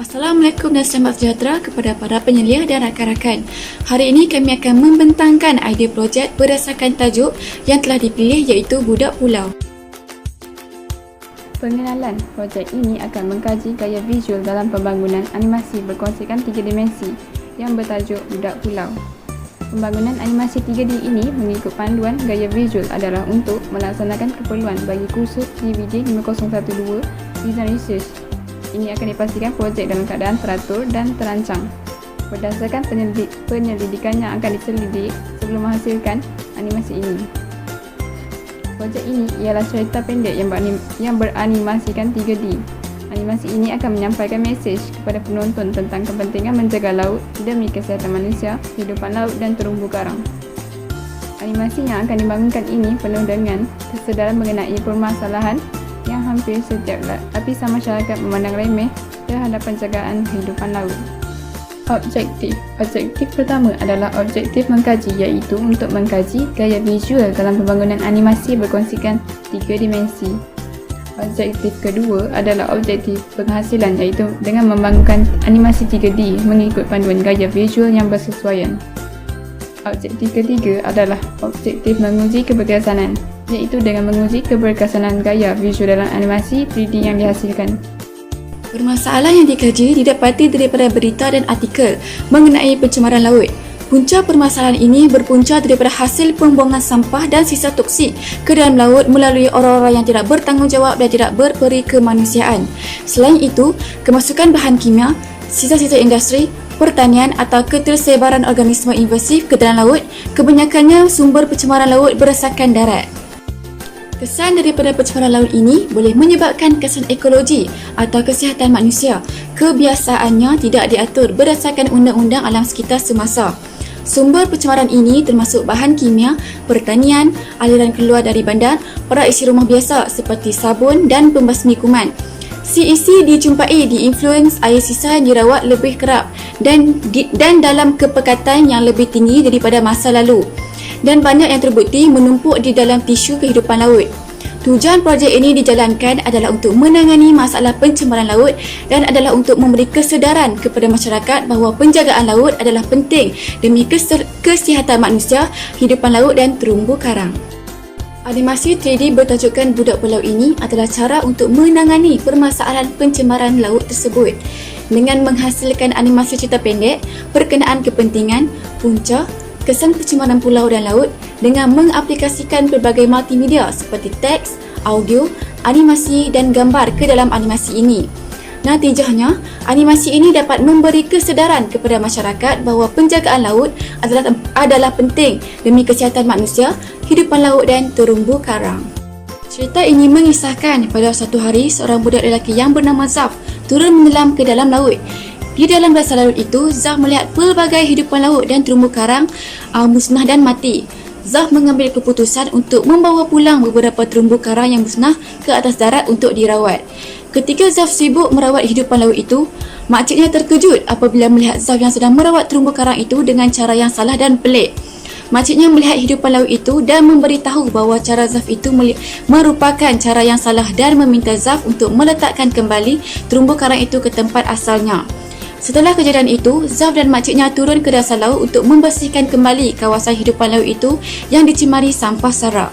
Assalamualaikum dan selamat sejahtera kepada para penyelia dan rakan-rakan. Hari ini kami akan membentangkan idea projek berdasarkan tajuk yang telah dipilih iaitu Budak Pulau. Pengenalan projek ini akan mengkaji gaya visual dalam pembangunan animasi berkongsikan 3 dimensi yang bertajuk Budak Pulau. Pembangunan animasi 3D ini mengikut panduan gaya visual adalah untuk melaksanakan keperluan bagi kursus DVD 5012 Design Research. Ini akan dipastikan projek dalam keadaan teratur dan terancang. Berdasarkan penyelidikan yang akan diselidik sebelum menghasilkan animasi ini. Projek ini ialah cerita pendek yang beranimasikan 3D. Animasi ini akan menyampaikan mesej kepada penonton tentang kepentingan menjaga laut demi kesihatan manusia, kehidupan laut dan terumbu karang. Animasi yang akan dibangunkan ini penuh dengan kesedaran mengenai permasalahan yang hampir setiap lapisan masyarakat memandang remeh terhadap penjagaan kehidupan laut. Objektif pertama adalah objektif mengkaji, iaitu untuk mengkaji gaya visual dalam pembangunan animasi berkongsikan 3 dimensi. Objektif kedua adalah objektif penghasilan, iaitu dengan membangunkan animasi 3D mengikut panduan gaya visual yang bersesuaian. Objektif ketiga adalah objektif menguji keberkesanan, iaitu dengan menguji keberkesanan gaya visual dalam animasi 3D yang dihasilkan. Permasalahan yang dikaji didapati daripada berita dan artikel mengenai pencemaran laut. Punca permasalahan ini berpunca daripada hasil pembuangan sampah dan sisa toksik ke dalam laut melalui orang-orang yang tidak bertanggungjawab dan tidak berperi kemanusiaan. Selain itu, kemasukan bahan kimia, sisa-sisa industri, pertanian atau ketersebaran organisma invasif ke dalam laut, kebanyakannya sumber pencemaran laut berdasarkan darat. Kesan daripada pencemaran laut ini boleh menyebabkan kesan ekologi atau kesihatan manusia. Kebiasaannya tidak diatur berdasarkan undang-undang alam sekitar semasa. Sumber pencemaran ini termasuk bahan kimia, pertanian, aliran keluar dari bandar, produk isi rumah biasa seperti sabun dan pembasmi kuman. CEC dijumpai di influence air sisa yang dirawat lebih kerap dan dalam kepekatan yang lebih tinggi daripada masa lalu, dan banyak yang terbukti menumpuk di dalam tisu kehidupan laut. Tujuan projek ini dijalankan adalah untuk menangani masalah pencemaran laut dan adalah untuk memberi kesedaran kepada masyarakat bahawa penjagaan laut adalah penting demi kesihatan manusia, kehidupan laut dan terumbu karang. Animasi 3D bertajukan Budak Pulau ini adalah cara untuk menangani permasalahan pencemaran laut tersebut dengan menghasilkan animasi cerita pendek berkenaan kepentingan, punca, kesan pencemaran pulau dan laut dengan mengaplikasikan pelbagai multimedia seperti teks, audio, animasi dan gambar ke dalam animasi ini. Natijahnya, animasi ini dapat memberi kesedaran kepada masyarakat bahawa penjagaan laut adalah penting demi kesihatan manusia, kehidupan laut dan terumbu karang. Cerita ini mengisahkan pada satu hari seorang budak lelaki yang bernama Zaf turun menyelam ke dalam laut. Di dalam dasar laut itu, Zaf melihat pelbagai hidupan laut dan terumbu karang musnah dan mati. Zaf mengambil keputusan untuk membawa pulang beberapa terumbu karang yang musnah ke atas darat untuk dirawat. Ketika Zaf sibuk merawat hidupan laut itu, makciknya terkejut apabila melihat Zaf yang sedang merawat terumbu karang itu dengan cara yang salah dan pelik. Makciknya melihat hidupan laut itu dan memberitahu bahawa cara Zaf itu merupakan cara yang salah dan meminta Zaf untuk meletakkan kembali terumbu karang itu ke tempat asalnya. Setelah kejadian itu, Zaf dan makciknya turun ke dasar laut untuk membersihkan kembali kawasan hidupan laut itu yang dicemari sampah sara.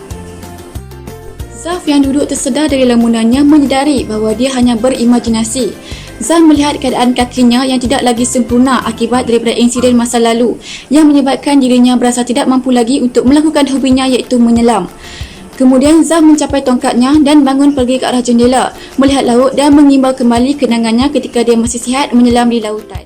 Zaf yang duduk tersedar dari lamunannya menyedari bahawa dia hanya berimajinasi. Zaf melihat keadaan kakinya yang tidak lagi sempurna akibat daripada insiden masa lalu yang menyebabkan dirinya berasa tidak mampu lagi untuk melakukan hobinya iaitu menyelam. Kemudian Zaf mencapai tongkatnya dan bangun pergi ke arah jendela, melihat laut dan mengimbau kembali kenangannya ketika dia masih sihat menyelam di lautan.